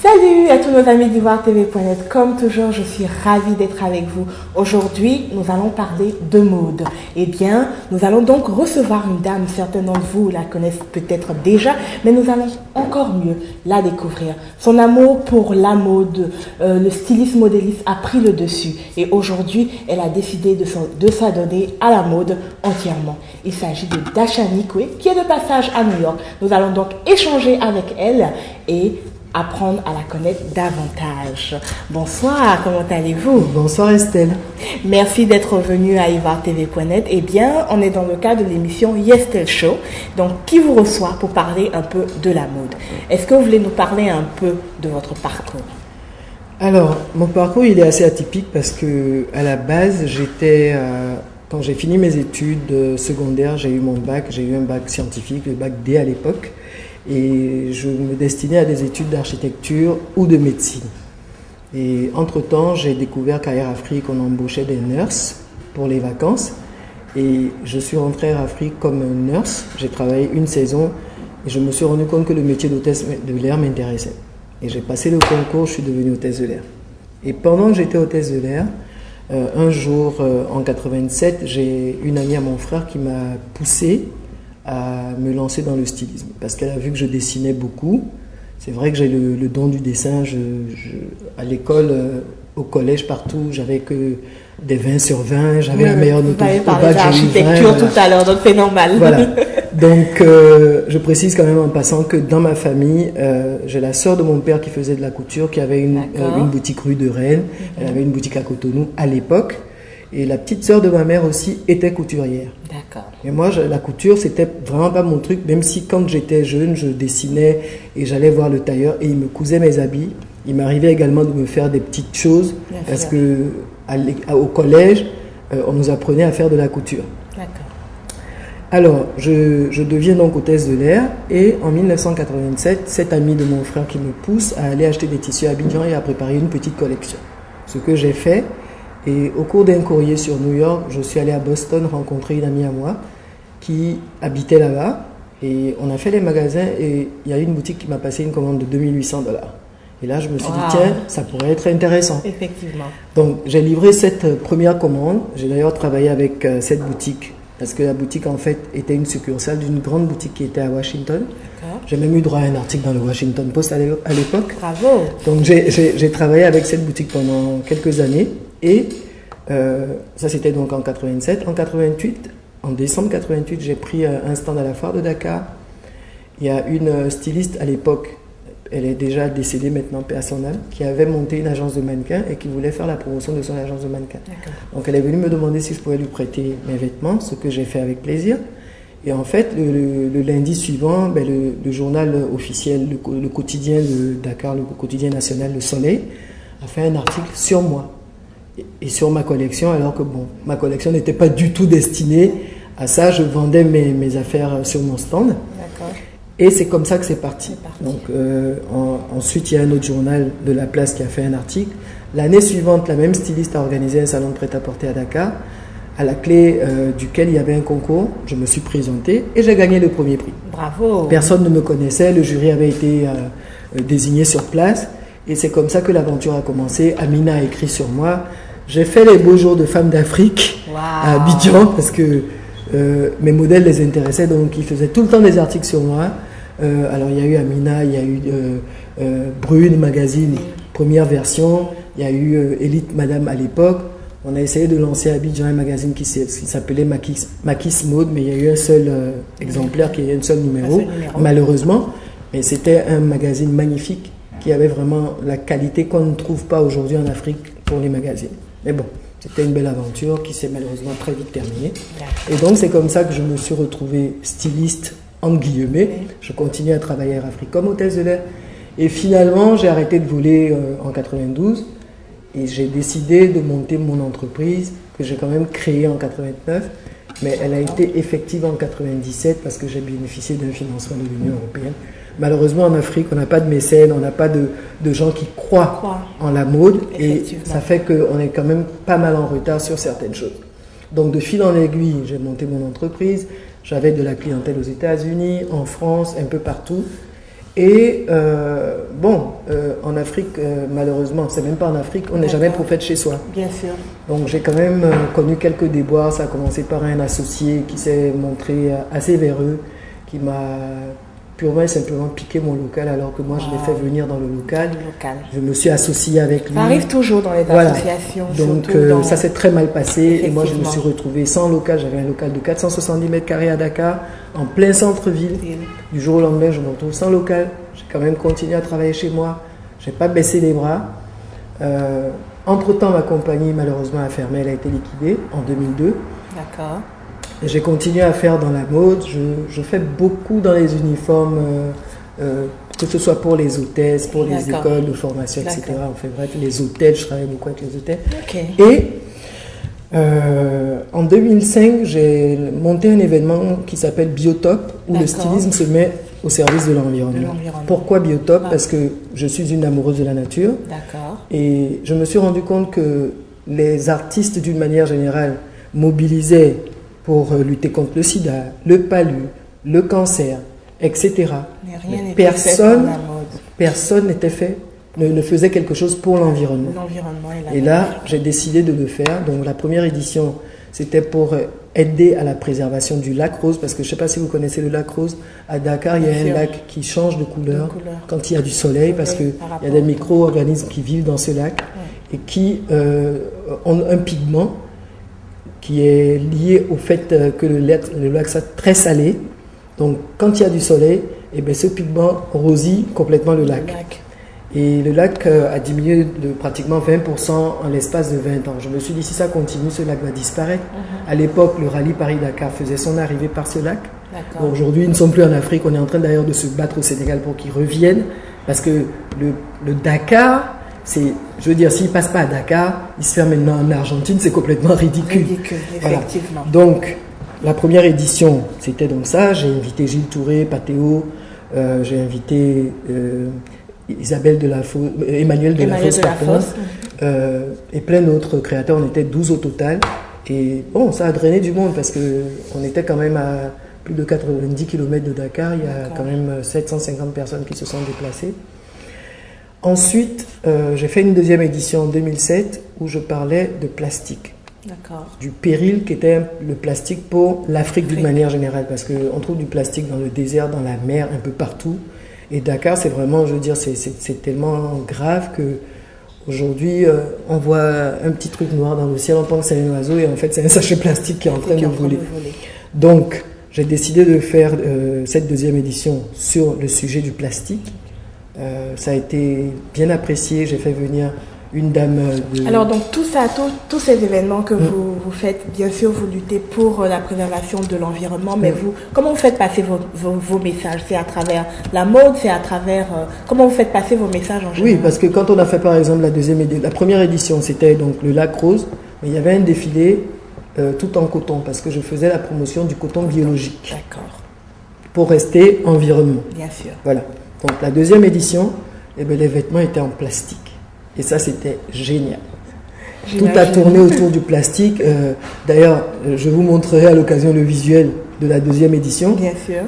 Salut à tous nos amis d'IvoireTV.net, comme toujours je suis ravie d'être avec vous. Aujourd'hui nous allons parler de mode. Eh bien nous allons donc recevoir une dame, certains d'entre vous la connaissent peut-être déjà, mais nous allons encore mieux la découvrir. Son amour pour la mode, le stylisme modéliste a pris le dessus et aujourd'hui elle a décidé de s'adonner à la mode entièrement. Il s'agit de Dasha Nikwe qui est de passage à New York. Nous allons donc échanger avec elle et apprendre à la connaître davantage. Bonsoir, comment allez-vous? Bonsoir Estelle. Merci d'être venue à IvoireTV.net. Eh bien, on est dans le cadre de l'émission Yestel Show, donc qui vous reçoit pour parler un peu de la mode. Est-ce que vous voulez nous parler un peu de votre parcours? Alors, mon parcours il est assez atypique parce que à la base, quand j'ai fini mes études secondaires, j'ai eu mon bac, j'ai eu un bac scientifique, le bac D à l'époque. Et je me destinais à des études d'architecture ou de médecine. Et entre-temps, j'ai découvert qu'à Air Afrique, on embauchait des nurses pour les vacances. Et je suis rentrée à Air Afrique comme nurse. J'ai travaillé une saison et je me suis rendu compte que le métier d'hôtesse de l'air m'intéressait. Et j'ai passé le concours, je suis devenue hôtesse de l'air. Et pendant que j'étais hôtesse de l'air, un jour, en 87, j'ai une amie à mon frère qui m'a poussé à me lancer dans le stylisme parce qu'elle a vu que je dessinais beaucoup. C'est vrai que j'ai le don du dessin. À l'école, au collège, partout, j'avais que des 20 sur 20. J'avais la meilleure note au bac. Vous avez parlé d'architecture tout à l'heure, donc c'est normal. Voilà. Donc, je précise quand même en passant que dans ma famille, j'ai la sœur de mon père qui faisait de la couture, qui avait une boutique rue de Rennes. Elle avait une boutique à Cotonou à l'époque. Et la petite sœur de ma mère aussi était couturière. D'accord. Et moi, la couture, c'était vraiment pas mon truc, même si quand j'étais jeune, je dessinais et j'allais voir le tailleur et il me cousait mes habits. Il m'arrivait également de me faire des petites choses parce que au collège, on nous apprenait à faire de la couture. D'accord. Alors, je deviens donc hôtesse de l'air et en 1987, cet ami de mon frère qui me pousse à aller acheter des tissus à Abidjan et à préparer une petite collection. Ce que j'ai fait. Et au cours d'un courrier sur New York, je suis allé à Boston rencontrer une amie à moi qui habitait là-bas. Et on a fait les magasins et il y a une boutique qui m'a passé une commande de $2 800. Et là, je me suis dit, tiens, ça pourrait être intéressant. Effectivement. Donc, j'ai livré cette première commande. J'ai d'ailleurs travaillé avec cette boutique parce que la boutique, en fait, était une succursale d'une grande boutique qui était à Washington. J'ai même eu droit à un article dans le Washington Post à l'époque. Bravo. Donc, j'ai travaillé avec cette boutique pendant quelques années. Et ça, c'était donc en 87. En 88, en décembre 88, j'ai pris un stand à la foire de Dakar. Il y a une styliste à l'époque, elle est déjà décédée maintenant, paix à son âme, qui avait monté une agence de mannequins et qui voulait faire la promotion de son agence de mannequins. Donc elle est venue me demander si je pouvais lui prêter mes vêtements, ce que j'ai fait avec plaisir. Et en fait, le lundi suivant, le journal officiel, le quotidien de Dakar, le quotidien national, Le Soleil, a fait un article sur moi et sur ma collection, alors que bon, ma collection n'était pas du tout destinée à ça. Je vendais mes affaires sur mon stand. D'accord. Et c'est comme ça que c'est parti. Donc, ensuite, il y a un autre journal de la place qui a fait un article. L'année suivante, la même styliste a organisé un salon de prêt-à-porter à Dakar, à la clé duquel il y avait un concours. Je me suis présenté et j'ai gagné le premier prix. Bravo. Personne ne me connaissait, le jury avait été désigné sur place. Et c'est comme ça que l'aventure a commencé. Amina a écrit sur moi. J'ai fait les beaux jours de femmes d'Afrique à Abidjan parce que mes modèles les intéressaient. Donc, ils faisaient tout le temps des articles sur moi. Alors, il y a eu Amina, il y a eu Brune Magazine, première version. Il y a eu Elite Madame à l'époque. On a essayé de lancer à Abidjan un magazine qui s'appelait Makis Mode, mais il y a eu un seul exemplaire, qui est un seul numéro, malheureusement. Mais c'était un magazine magnifique qui avait vraiment la qualité qu'on ne trouve pas aujourd'hui en Afrique pour les magazines. Mais bon, c'était une belle aventure qui s'est malheureusement très vite terminée. Et donc, c'est comme ça que je me suis retrouvé styliste, entre guillemets. Je continue à travailler à Air Afrique comme hôtesse de l'air. Et finalement, j'ai arrêté de voler en 92 et j'ai décidé de monter mon entreprise que j'ai quand même créée en 89. Mais elle a été effective en 97 parce que j'ai bénéficié d'un financement de l'Union européenne. Malheureusement, en Afrique, on n'a pas de mécènes, on n'a pas de gens qui croient en la mode. Et ça fait qu'on est quand même pas mal en retard sur certaines choses. Donc, de fil en aiguille, j'ai monté mon entreprise. J'avais de la clientèle aux États-Unis, en France, un peu partout. Et en Afrique, malheureusement, c'est même pas en Afrique, on n'est jamais prophète chez soi. Bien sûr. Donc j'ai quand même connu quelques déboires. Ça a commencé par un associé qui s'est montré assez véreux, qui m'a purement et simplement piqué mon local alors que moi je l'ai fait venir dans le local. Je me suis associé avec lui. Ça arrive toujours dans les associations. Donc ça s'est très mal passé et moi je me suis retrouvé sans local. J'avais un local de 470 mètres carrés à Dakar, en plein centre-ville. Du jour au lendemain je me retrouve sans local. J'ai quand même continué à travailler chez moi. Je n'ai pas baissé les bras. Entre-temps ma compagnie malheureusement a fermé, elle a été liquidée en 2002. D'accord. J'ai continué à faire dans la mode, je fais beaucoup dans les uniformes, que ce soit pour les hôtesses, pour les écoles de formation, etc. Enfin bref, les hôtels, je travaille beaucoup avec les hôtels. Et en 2005, j'ai monté un événement qui s'appelle Biotop, où le stylisme se met au service de l'environnement. Pourquoi Biotop? Parce que je suis une amoureuse de la nature. Et je me suis rendu compte que les artistes, d'une manière générale, mobilisaient pour lutter contre le sida, le palu, le cancer, etc. Personne ne faisait quelque chose pour l'environnement. Et là, j'ai décidé de le faire. Donc la première édition, c'était pour aider à la préservation du lac Rose, parce que je ne sais pas si vous connaissez le lac Rose. À Dakar, il y a un lac qui change de couleur quand il y a du soleil, parce qu'il y a des micro-organismes qui vivent dans ce lac et qui ont un pigment qui est lié au fait que le lac soit très salé. Donc, quand il y a du soleil, ce pigment rosit complètement le lac. Et le lac a diminué de pratiquement 20% en l'espace de 20 ans. Je me suis dit, si ça continue, ce lac va disparaître. À l'époque, le rallye Paris-Dakar faisait son arrivée par ce lac. Aujourd'hui, ils ne sont plus en Afrique. On est en train d'ailleurs de se battre au Sénégal pour qu'ils reviennent. Parce que le Dakar... je veux dire, s'il ne passe pas à Dakar, il se fait maintenant en Argentine, c'est complètement ridicule. Effectivement. Donc, la première édition, c'était donc ça. J'ai invité Gilles Touré, Patéo, j'ai invité Emmanuel Delafosse, et plein d'autres créateurs. On était 12 au total. Et bon, ça a drainé du monde parce qu'on était quand même à plus de 90 km de Dakar. Il y a quand même 750 personnes qui se sont déplacées. Ensuite, j'ai fait une deuxième édition en 2007 où je parlais de plastique. Du péril qu'était le plastique pour l'Afrique d'une manière générale. Parce qu'on trouve du plastique dans le désert, dans la mer, un peu partout. Et Dakar, c'est vraiment, je veux dire, c'est tellement grave qu'aujourd'hui, on voit un petit truc noir dans le ciel, on pense que c'est un oiseau et en fait, c'est un sachet plastique qui est en train de voler. Donc, j'ai décidé de faire cette deuxième édition sur le sujet du plastique. Ça a été bien apprécié. J'ai fait venir une dame de... Alors, donc, tout ça, tous ces événements que vous faites, bien sûr, vous luttez pour la préservation de l'environnement, mais comment vous faites passer vos messages? C'est à travers la mode, c'est à travers... comment vous faites passer vos messages en général? Oui, parce que quand on a fait, par exemple, la première édition, c'était donc le lac Rose, mais il y avait un défilé tout en coton, parce que je faisais la promotion du coton biologique. Pour rester environnement. Bien sûr. Voilà. Donc la deuxième édition, les vêtements étaient en plastique. Et ça, c'était génial. Tout a tourné autour du plastique. D'ailleurs, je vous montrerai à l'occasion le visuel de la deuxième édition. Bien sûr.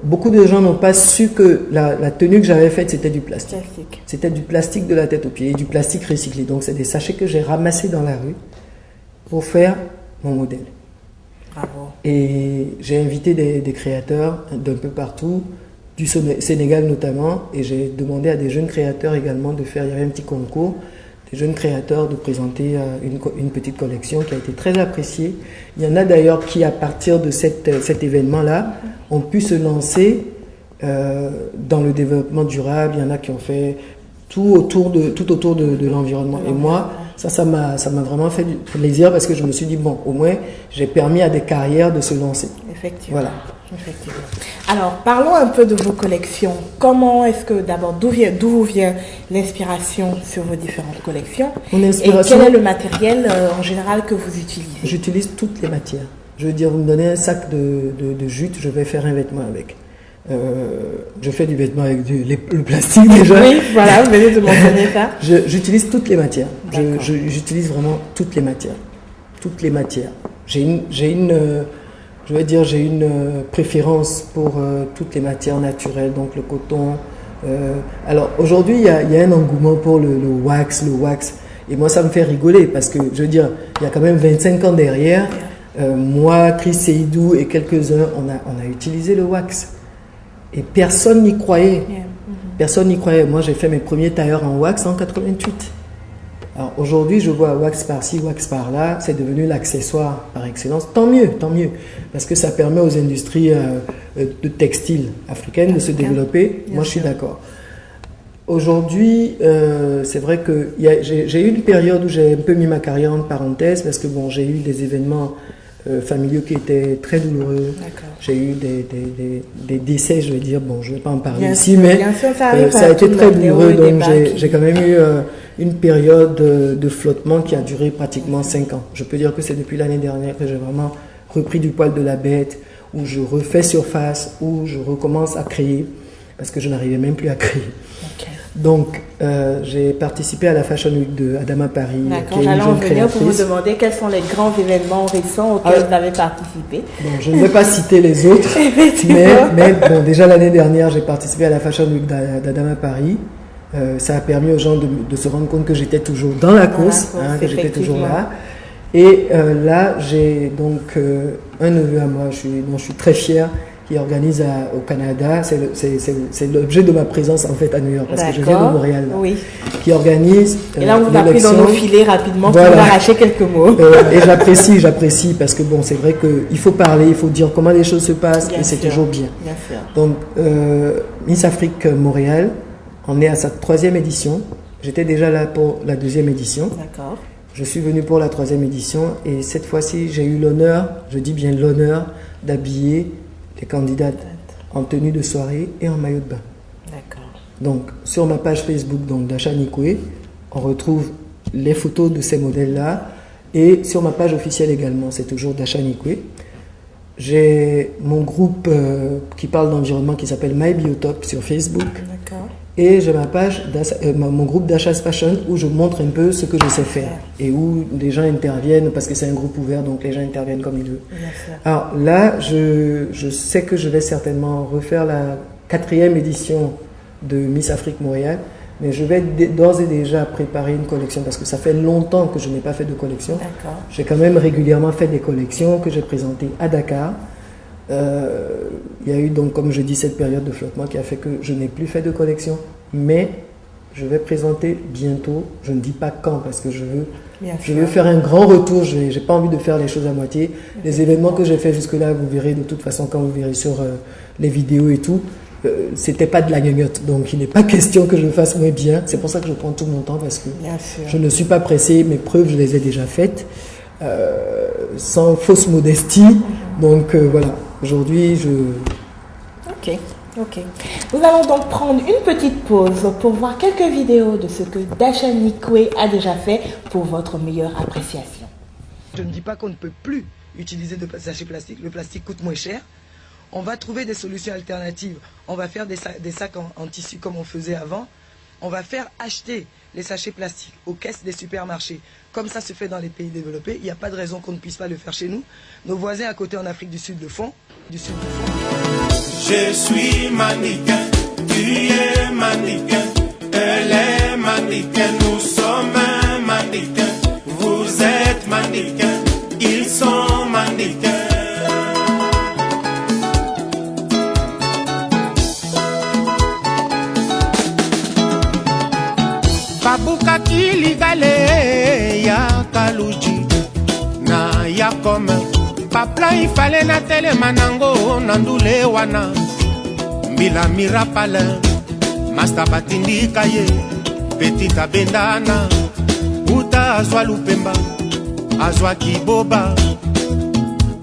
Beaucoup de gens n'ont pas su que la tenue que j'avais faite, c'était du plastique. C'était du plastique de la tête aux pieds et du plastique recyclé. Donc, c'est des sachets que j'ai ramassés dans la rue pour faire mon modèle. Bravo. Et j'ai invité des créateurs d'un peu partout, du Sénégal notamment, et j'ai demandé à des jeunes créateurs également de faire, il y avait un petit concours, des jeunes créateurs de présenter une petite collection qui a été très appréciée. Il y en a d'ailleurs qui, à partir de cet événement-là, ont pu se lancer dans le développement durable. Il y en a qui ont fait tout autour de l'environnement. Et moi, ça m'a vraiment fait du plaisir parce que je me suis dit, bon, au moins, j'ai permis à des carrières de se lancer. Effectivement. Voilà. Effectivement. Alors, parlons un peu de vos collections. Comment est-ce que, d'abord, d'où vous vient l'inspiration sur vos différentes collections? Mon inspiration, et quel est le matériel en général que vous utilisez? J'utilise toutes les matières. Je veux dire, vous me donnez un sac de jute, je vais faire un vêtement avec. Je fais du vêtement avec le plastique déjà. Oui, voilà, vous venez de mentionner ça. J'utilise toutes les matières. J'utilise vraiment toutes les matières. Toutes les matières. J'ai une préférence pour toutes les matières naturelles, donc le coton, Alors aujourd'hui, il y a un engouement pour le wax. Et moi, ça me fait rigoler parce que, je veux dire, il y a quand même 25 ans derrière. Moi, Chris Seydou et quelques-uns, on a utilisé le wax. Et personne n'y croyait. Personne n'y croyait. Moi, j'ai fait mes premiers tailleurs en wax en 88. Alors aujourd'hui, je vois wax par-ci, wax par-là. C'est devenu l'accessoire par excellence. Tant mieux. Parce que ça permet aux industries de textile africaines de se développer. Moi, je suis d'accord. Aujourd'hui, c'est vrai que j'ai eu une période où j'ai un peu mis ma carrière en parenthèse parce que bon, j'ai eu des événements familiaux qui étaient très douloureux. J'ai eu des décès, je vais dire, bon, je ne vais pas en parler ici, mais ça a été très douloureux. Donc j'ai quand même eu une période de flottement qui a duré pratiquement 5 ans. Je peux dire que c'est depuis l'année dernière que j'ai vraiment repris du poil de la bête, où je refais surface, où je recommence à créer, parce que je n'arrivais même plus à créer. Donc, j'ai participé à la Fashion Week de Adama Paris. D'accord, j'allais en venir pour vous demander quels sont les grands événements récents auxquels vous avez participé. Bon, je ne vais pas citer les autres, mais bon, déjà l'année dernière, j'ai participé à la Fashion Week d'Adama Paris. Ça a permis aux gens de se rendre compte que j'étais toujours dans la course, que j'étais toujours là. Et là, j'ai donc un neveu à moi, dont je suis très fier, qui organise au Canada, c'est l'objet de ma présence en fait à New York, parce que je viens de Montréal, qui organise et là on vous a pris dans nos filets rapidement pour vous arracher quelques mots. Et j'apprécie, parce que bon, c'est vrai qu'il faut parler, il faut dire comment les choses se passent, et c'est toujours bien. Donc, Miss Afrique Montréal, on est à sa 3e édition. J'étais déjà là pour la 2e édition. D'accord. Je suis venu pour la 3e édition, et cette fois-ci, j'ai eu l'honneur, je dis bien l'honneur, d'habiller les candidates en tenue de soirée et en maillot de bain. D'accord. Donc, sur ma page Facebook d'Asha Nikwe, on retrouve les photos de ces modèles-là. Et sur ma page officielle également, c'est toujours d'Asha Nikwe. J'ai mon groupe qui parle d'environnement qui s'appelle My Biotop sur Facebook. D'accord. Et j'ai ma page, mon groupe d'Asha's Fashion où je montre un peu ce que je sais faire et où les gens interviennent parce que c'est un groupe ouvert, donc les gens interviennent comme ils veulent. Alors là, je sais que je vais certainement refaire la 4e édition de Miss Afrique Montréal, mais je vais d'ores et déjà préparer une collection parce que ça fait longtemps que je n'ai pas fait de collection. J'ai quand même régulièrement fait des collections que j'ai présentées à Dakar. Il y a eu donc, comme je dis, cette période de flottement qui a fait que je n'ai plus fait de collection, mais je vais présenter bientôt, je ne dis pas quand parce que je veux faire un grand retour, je n'ai pas envie de faire les choses à moitié. Les événements que j'ai fait jusque-là, vous verrez de toute façon quand vous verrez sur les vidéos et tout, c'était pas de la gnognotte, donc il n'est pas question que je le fasse moins bien. C'est pour ça que je prends tout mon temps parce que je ne suis pas pressé, mes preuves je les ai déjà faites, sans fausse modestie, donc voilà. Aujourd'hui, Ok. Nous allons donc prendre une petite pause pour voir quelques vidéos de ce que Dasha Nikwe a déjà fait pour votre meilleure appréciation. Je ne dis pas qu'on ne peut plus utiliser de sachets plastiques. Le plastique coûte moins cher. On va trouver des solutions alternatives. On va faire des sacs en tissu comme on faisait avant. On va faire acheter les sachets plastiques aux caisses des supermarchés. Comme ça se fait dans les pays développés, il n'y a pas de raison qu'on ne puisse pas le faire chez nous. Nos voisins à côté en Afrique du Sud le font. Je suis mannequin, tu es mannequin, elle est mannequin, nous sommes mannequin, vous êtes mannequin, ils sont mannequins. Babuka kiligale ya kaluji na ya kome papla ifale na tele manango nandule wana mbila mirapale masta batindika ye petita bendana uta azwa lupemba azwa kiboba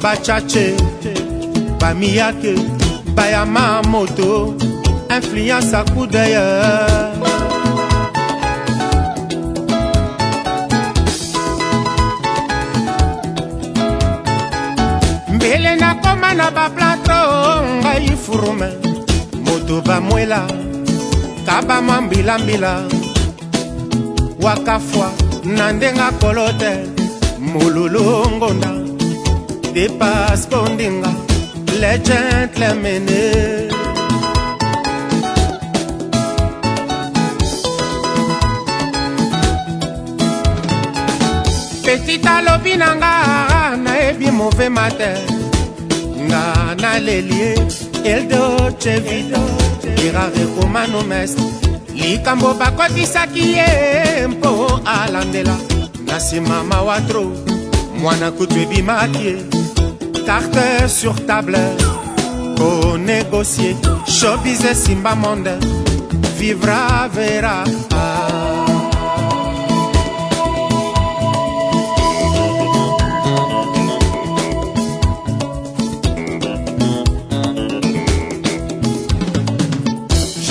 bachache bamiyake bayama moto influence à coup d'ailleurs. Mbele na koma na ba plateau ngai furume moto ba mwela kaba mambila mbila wakafwa nandenga kolote mululu ngonda depas kondinga le gentlemen petit alobi nanga naebi mauvais matin nga na lelie eldo chevito irare komano mestre likambo bakotisaki ye mpo alandela na nsima mawatro mwana kutu ebimaki ye carte sur table ko négocier showbiz esimba monde vivra verra.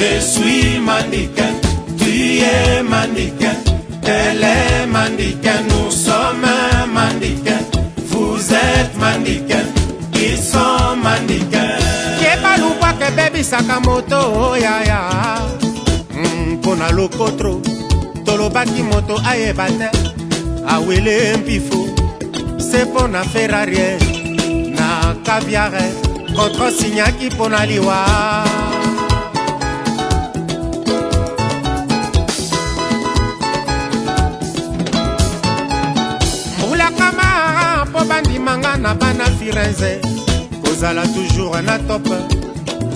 Je suis mannequin, tu es mannequin, elle est mannequin, nous sommes mannequin, vous êtes mannequin, ils sont mannequins. Kebalukwa ke baby Sakamoto ya ya pona lokotro tolobaki moto ayebate awele mpifo c'est pona Ferrari na caviar contre signaki pona liwa. Na bana Firenze kozala toujours na top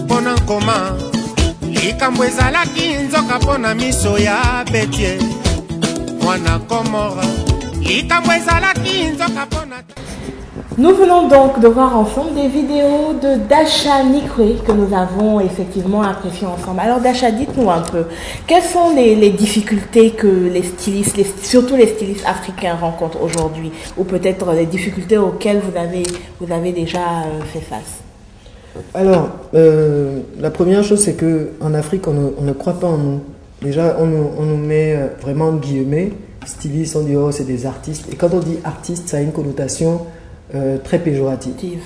pona nkoma likambo ezalaki nzoka pona miso ya betie mwana komora likambo ezalaki nzoka pona. Nous venons donc de voir ensemble des vidéos de Dasha Nikwe que nous avons effectivement appréciées ensemble. Alors Dasha, dites-nous un peu, quelles sont les difficultés que les stylistes, surtout les stylistes africains rencontrent aujourd'hui, ou peut-être les difficultés auxquelles vous avez déjà fait face? Alors, la première chose, c'est qu'en Afrique, on ne croit pas en nous. Déjà, on nous met vraiment en guillemets, stylistes, on dit oh c'est des artistes. Et quand on dit artiste, ça a une connotation très péjorative.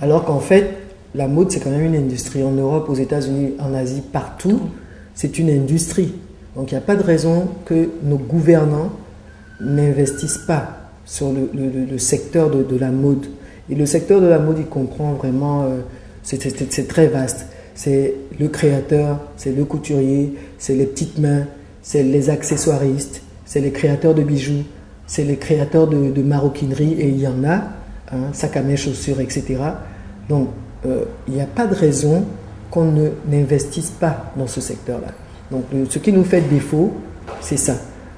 Alors qu'en fait, la mode, c'est quand même une industrie. En Europe, aux États-Unis, en Asie, partout, c'est une industrie. Donc, il n'y a pas de raison que nos gouvernants n'investissent pas sur le secteur de la mode. Et le secteur de la mode, il comprend vraiment, c'est très vaste. C'est le créateur, c'est le couturier, c'est les petites mains, c'est les accessoiristes, c'est les créateurs de bijoux, c'est les créateurs de maroquinerie, et il y en a, sac à main, chaussures, etc. Donc, il n'y a pas de raison qu'on n'investisse pas dans ce secteur-là. Donc, ce qui nous fait défaut, c'est ça.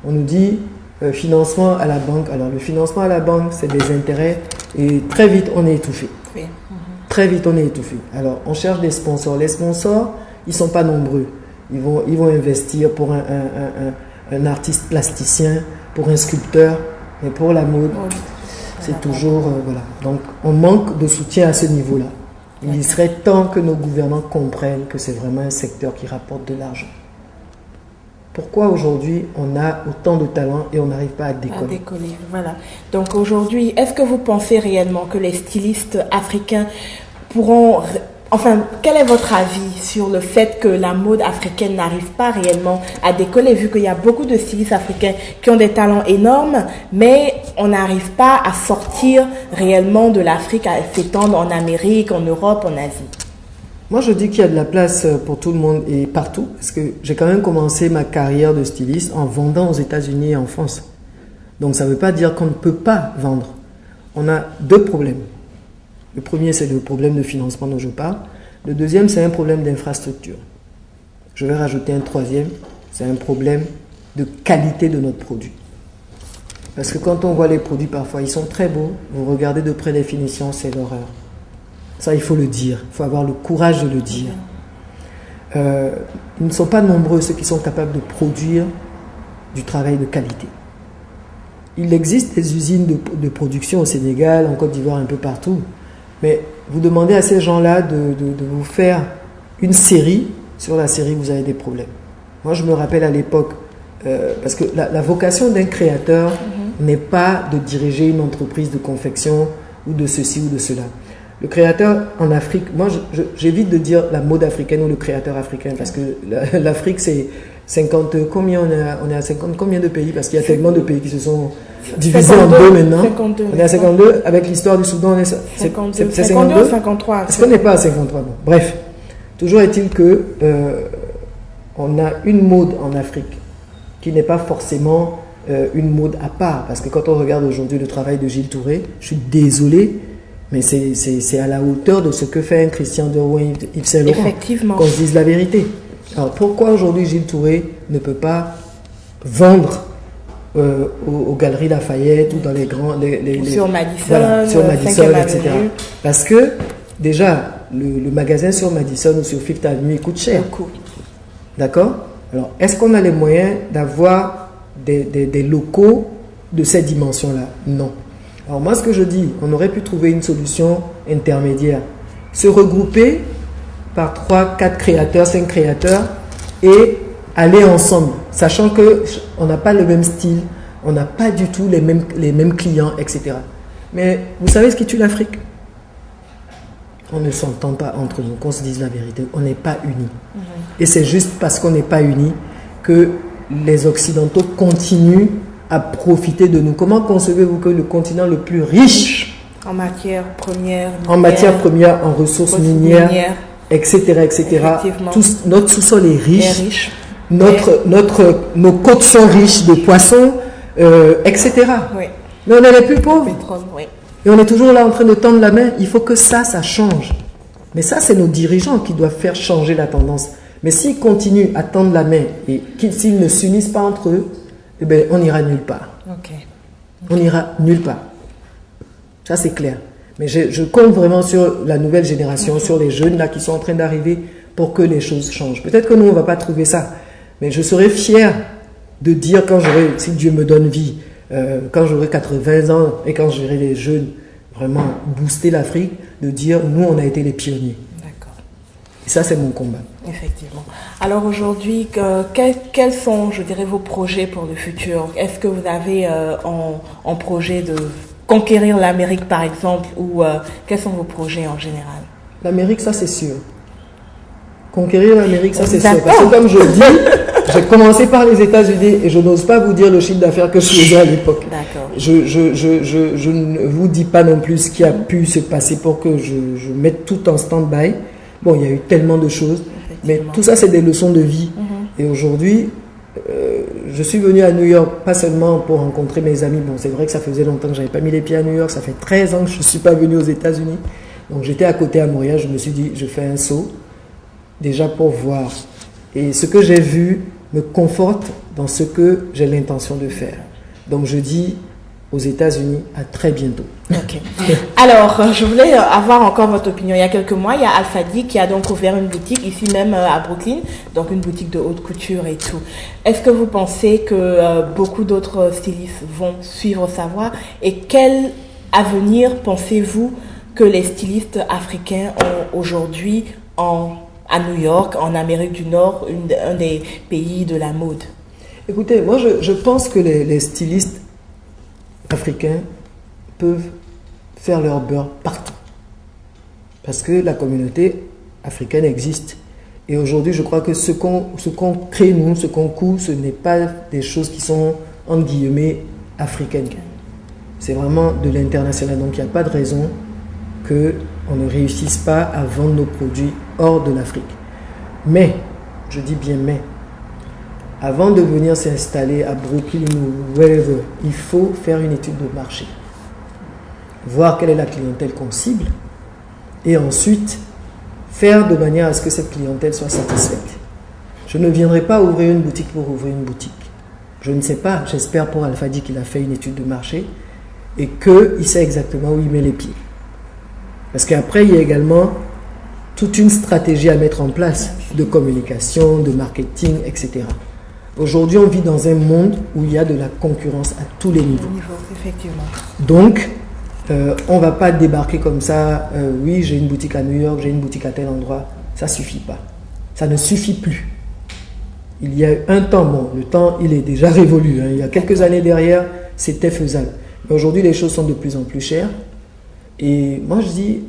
On nous dit financement à la banque. Alors, le financement à la banque, c'est des intérêts, et très vite, on est étouffé. Oui. Très vite, on est étouffé. Alors, on cherche des sponsors. Les sponsors, ils ne sont pas nombreux. Ils vont investir pour un artiste plasticien, pour un sculpteur, mais pour la mode, c'est toujours... voilà. Donc, on manque de soutien à ce niveau-là. Il serait temps que nos gouvernants comprennent que c'est vraiment un secteur qui rapporte de l'argent. Pourquoi aujourd'hui on a autant de talent et on n'arrive pas à décoller? Voilà. Donc aujourd'hui, est-ce que vous pensez réellement que les stylistes africains pourront... Enfin, quel est votre avis sur le fait que la mode africaine n'arrive pas réellement à décoller, vu qu'il y a beaucoup de stylistes africains qui ont des talents énormes, mais on n'arrive pas à sortir réellement de l'Afrique, à s'étendre en Amérique, en Europe, en Asie? Moi, je dis qu'il y a de la place pour tout le monde et partout, parce que j'ai quand même commencé ma carrière de styliste en vendant aux États-Unis et en France. Donc, ça ne veut pas dire qu'on ne peut pas vendre. On a deux problèmes. Le premier, c'est le problème de financement dont je parle. Le deuxième, c'est un problème d'infrastructure. Je vais rajouter un troisième, c'est un problème de qualité de notre produit. Parce que quand on voit les produits, parfois, ils sont très beaux. Vous regardez de près les finitions, c'est l'horreur. Ça, il faut le dire. Il faut avoir le courage de le dire. Ils ne sont pas nombreux, ceux qui sont capables de produire du travail de qualité. Il existe des usines de production au Sénégal, en Côte d'Ivoire, un peu partout. Mais vous demandez à ces gens-là de vous faire une série. Sur la série, vous avez des problèmes. Moi, je me rappelle à l'époque, parce que la vocation d'un créateur n'est pas de diriger une entreprise de confection ou de ceci ou de cela. Le créateur en Afrique, moi j'évite de dire la mode africaine ou le créateur africain, parce que l'Afrique c'est 50, combien on est à 50 combien de pays, parce qu'il y a tellement de pays qui se sont divisés en deux maintenant. 52, on est à 52, avec l'histoire du Soudan, c'est 52 ou 53. Est-ce qu'on n'est pas à 53? Bon, bref, toujours est-il que on a une mode en Afrique qui n'est pas forcément une mode à part. Parce que quand on regarde aujourd'hui le travail de Gilles Touré, je suis désolé, mais c'est à la hauteur de ce que fait un Christian Dior ou un Yves Saint Laurent. Effectivement. Qu'on se dise la vérité. Alors pourquoi aujourd'hui Gilles Touré ne peut pas vendre aux Galeries Lafayette ou dans les grands... sur Madison, voilà, sur Madison, etc. Avenue. Parce que déjà, le magasin sur Madison ou sur Fifth Avenue, il coûte cher. D'accord? Alors, est-ce qu'on a les moyens d'avoir des locaux de cette dimension-là? Non. Alors moi, ce que je dis, on aurait pu trouver une solution intermédiaire. Se regrouper par 3, 4 créateurs, 5 créateurs et aller ensemble, sachant qu'on n'a pas le même style, on n'a pas du tout les mêmes clients, etc. Mais vous savez ce qui tue l'Afrique? On ne s'entend pas entre nous, qu'on se dise la vérité, on n'est pas unis. Et c'est juste parce qu'on n'est pas unis que les Occidentaux continuent à profiter de nous. Comment concevez-vous que le continent le plus riche en matières premières, en ressources minières, etc., notre sous-sol est riche. Nos côtes sont riches de poissons, etc. Oui. Mais on est les plus pauvres. Pétrole, oui. Et on est toujours là en train de tendre la main. Il faut que ça change. Mais ça, c'est nos dirigeants qui doivent faire changer la tendance. Mais s'ils continuent à tendre la main et s'ils ne s'unissent pas entre eux, eh bien, on n'ira nulle part. On n'ira nulle part. Ça, c'est clair. Mais je compte vraiment sur la nouvelle génération, sur les jeunes là qui sont en train d'arriver pour que les choses changent. Peut-être que nous, on ne va pas trouver ça. Mais je serai fier de dire, si Dieu me donne vie, quand j'aurai 80 ans et quand je verrai les jeunes vraiment booster l'Afrique, de dire, nous, on a été les pionniers. D'accord. Et ça, c'est mon combat. Effectivement. Alors aujourd'hui, quels sont, je dirais, vos projets pour le futur? Est-ce que vous avez en projet de conquérir l'Amérique, par exemple, ou quels sont vos projets en général? L'Amérique, ça, c'est sûr. Conquérir l'Amérique, ça c'est sûr. Parce que comme je dis, j'ai commencé par les États-Unis et je n'ose pas vous dire le chiffre d'affaires que je faisais à l'époque. D'accord. Je ne vous dis pas non plus ce qui a pu se passer pour que je mette tout en stand-by. Bon, il y a eu tellement de choses, mais tout ça c'est des leçons de vie. Et aujourd'hui, je suis venu à New York, pas seulement pour rencontrer mes amis. Bon, c'est vrai que ça faisait longtemps que je n'avais pas mis les pieds à New York, ça fait 13 ans que je ne suis pas venu aux États-Unis. Donc j'étais à côté à Montréal, je me suis dit, je fais un saut. Déjà pour voir. Et ce que j'ai vu me conforte dans ce que j'ai l'intention de faire. Donc je dis aux États-Unis à très bientôt. Ok. Alors, je voulais avoir encore votre opinion. Il y a quelques mois, il y a Alfadi qui a donc ouvert une boutique ici même à Brooklyn, donc une boutique de haute couture et tout. Est-ce que vous pensez que beaucoup d'autres stylistes vont suivre sa voie? Et quel avenir pensez-vous que les stylistes africains ont aujourd'hui à New York, en Amérique du Nord, un des pays de la mode? Écoutez, moi je pense que les stylistes africains peuvent faire leur beurre partout. Parce que la communauté africaine existe. Et aujourd'hui, je crois que ce qu'on crée, nous, ce qu'on coud, ce n'est pas des choses qui sont, entre guillemets, africaines. C'est vraiment de l'international. Donc il n'y a pas de raison qu'on ne réussisse pas à vendre nos produits hors de l'Afrique. Mais, je dis bien mais, avant de venir s'installer à Brooklyn ou wherever, il faut faire une étude de marché. Voir quelle est la clientèle qu'on cible et ensuite faire de manière à ce que cette clientèle soit satisfaite. Je ne viendrai pas ouvrir une boutique pour ouvrir une boutique. Je ne sais pas, j'espère pour Alfadi qu'il a fait une étude de marché et qu'il sait exactement où il met les pieds. Parce qu'après, il y a également toute une stratégie à mettre en place de communication, de marketing, etc. Aujourd'hui, on vit dans un monde où il y a de la concurrence à tous les niveaux. Effectivement. Donc, on ne va pas débarquer comme ça, oui, j'ai une boutique à New York, j'ai une boutique à tel endroit. Ça ne suffit pas. Ça ne suffit plus. Il y a un temps, bon, le temps, il est déjà révolu. Hein. Il y a quelques années derrière, c'était faisable. Mais aujourd'hui, les choses sont de plus en plus chères. Et moi, je dis,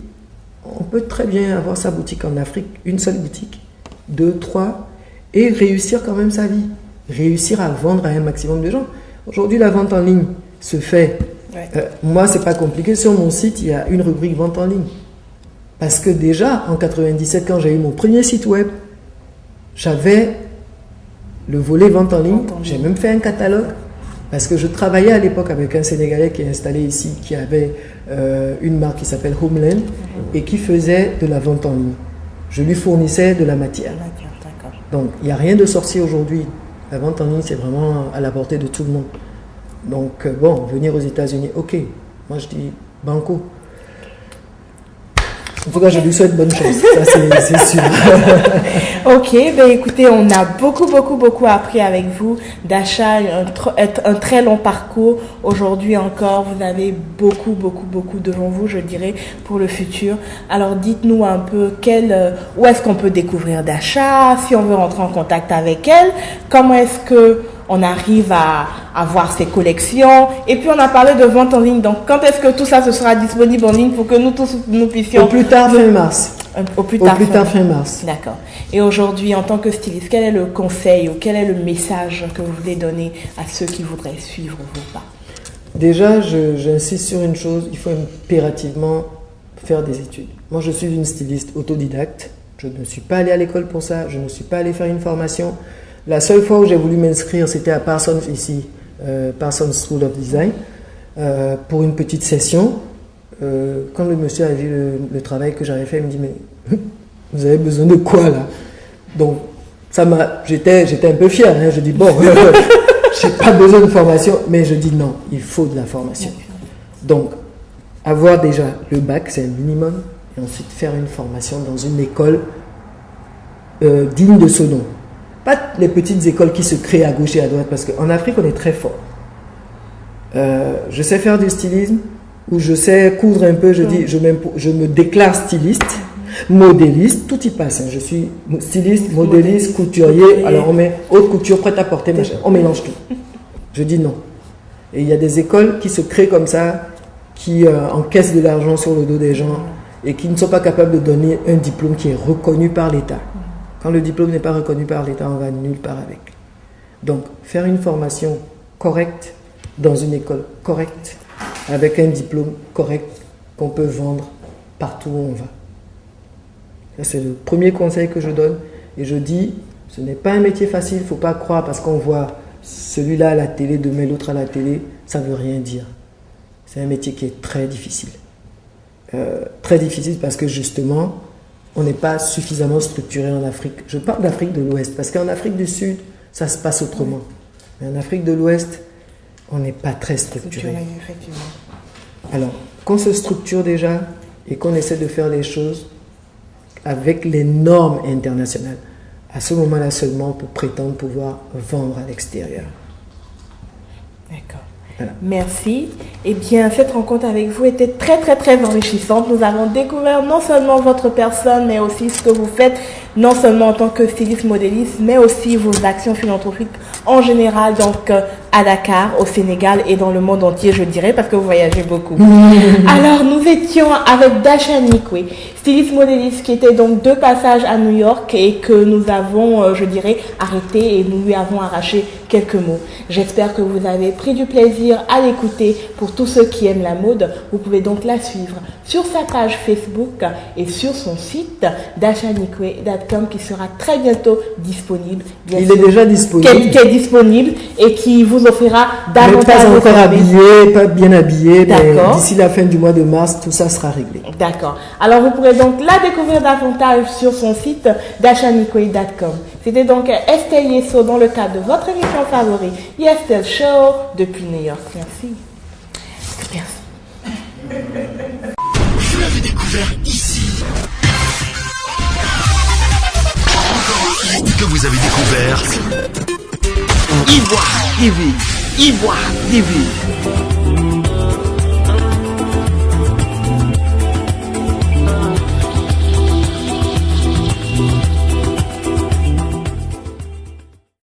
on peut très bien avoir sa boutique en Afrique, une seule boutique, 2, 3, et réussir quand même sa vie. Réussir à vendre à un maximum de gens. Aujourd'hui, la vente en ligne se fait. Ouais. Moi, c'est pas compliqué. Sur mon site, il y a une rubrique vente en ligne. Parce que déjà, en 97, quand j'ai eu mon premier site web, j'avais le volet vente en ligne. J'ai même fait un catalogue. Parce que je travaillais à l'époque avec un Sénégalais qui est installé ici, qui avait une marque qui s'appelle Homeland et qui faisait de la vente en ligne. Je lui fournissais de la matière. Donc, il n'y a rien de sorcier aujourd'hui. La vente en ligne, c'est vraiment à la portée de tout le monde. Donc, bon, venir aux États-Unis, ok. Moi, je dis banco. En tout cas, je lui souhaite bonne chance. Ça, c'est sûr. Ok, ben écoutez, on a beaucoup appris avec vous. Dasha, un très long parcours. Aujourd'hui encore, vous avez beaucoup devant vous, je dirais, pour le futur. Alors, dites-nous un peu où est-ce qu'on peut découvrir Dasha, si on veut rentrer en contact avec elle, comment est-ce que on arrive à voir ses collections. Et puis, on a parlé de vente en ligne. Donc, quand est-ce que tout ça se sera disponible en ligne pour que nous tous, nous puissions... Au plus tard, fin mars. Au plus tard, fin mars. D'accord. Et aujourd'hui, en tant que styliste, quel est le conseil ou quel est le message que vous voulez donner à ceux qui voudraient suivre vos pas? Déjà, j'insiste sur une chose. Il faut impérativement faire des études. Moi, je suis une styliste autodidacte. Je ne suis pas allé à l'école pour ça. Je ne suis pas allé faire une formation. La seule fois où j'ai voulu m'inscrire, c'était à Parsons ici, Parsons School of Design, pour une petite session. Quand le monsieur a vu le travail que j'avais fait, il me dit, mais vous avez besoin de quoi là? Donc, j'étais un peu fier. Hein. Je dis, bon, j'ai pas besoin de formation, mais je dis non, il faut de la formation. Donc, avoir déjà le bac, c'est un minimum, et ensuite faire une formation dans une école digne de ce nom. Pas les petites écoles qui se créent à gauche et à droite, parce qu'en Afrique, on est très fort. Je sais faire du stylisme, ou je sais coudre un peu, je me déclare styliste, modéliste, tout y passe. Hein. Je suis styliste, modéliste, couturier, alors on met haute couture, prête à porter, machin, on mélange tout. Je dis non. Et il y a des écoles qui se créent comme ça, qui encaissent de l'argent sur le dos des gens, et qui ne sont pas capables de donner un diplôme qui est reconnu par l'État. Quand le diplôme n'est pas reconnu par l'État, on va nulle part avec. Donc, faire une formation correcte dans une école correcte, avec un diplôme correct qu'on peut vendre partout où on va. Ça, c'est le premier conseil que je donne. Et je dis, ce n'est pas un métier facile, il ne faut pas croire parce qu'on voit celui-là à la télé, demain l'autre à la télé, ça ne veut rien dire. C'est un métier qui est très difficile. Très difficile parce que justement, on n'est pas suffisamment structuré en Afrique. Je parle d'Afrique de l'Ouest, parce qu'en Afrique du Sud, ça se passe autrement. Mais en Afrique de l'Ouest, on n'est pas très structuré. Alors, qu'on se structure déjà et qu'on essaie de faire les choses avec les normes internationales, à ce moment-là seulement, on peut prétendre pouvoir vendre à l'extérieur. D'accord. Voilà. Merci. Eh bien, cette rencontre avec vous était très enrichissante. Nous avons découvert non seulement votre personne, mais aussi ce que vous faites, non seulement en tant que styliste modéliste, mais aussi vos actions philanthropiques en général, donc à Dakar, au Sénégal et dans le monde entier, je dirais, parce que vous voyagez beaucoup. Alors, nous étions avec Dasha Nikwe, styliste modéliste qui était donc de passage à New York et que nous avons, je dirais, arrêté et nous lui avons arraché quelques mots. J'espère que vous avez pris du plaisir à l'écouter. Pour tous ceux qui aiment la mode, vous pouvez donc la suivre sur sa page Facebook et sur son site dashanikwe.com qui sera très bientôt disponible. Il est déjà disponible. Qui est disponible et qui vous offrira davantage. Pas encore habillé, pas bien habillé, mais d'ici la fin du mois de mars, tout ça sera réglé. D'accord. Alors vous pourrez donc la découvrir davantage sur son site dashanikwe.com. C'était donc Estelle Yesso dans le cadre de votre émission favorite, Estelle Show, depuis New York. Merci. Vous l'avez découvert ici. Encore un hit que vous avez découvert. Ivoire TV. Ivoire TV.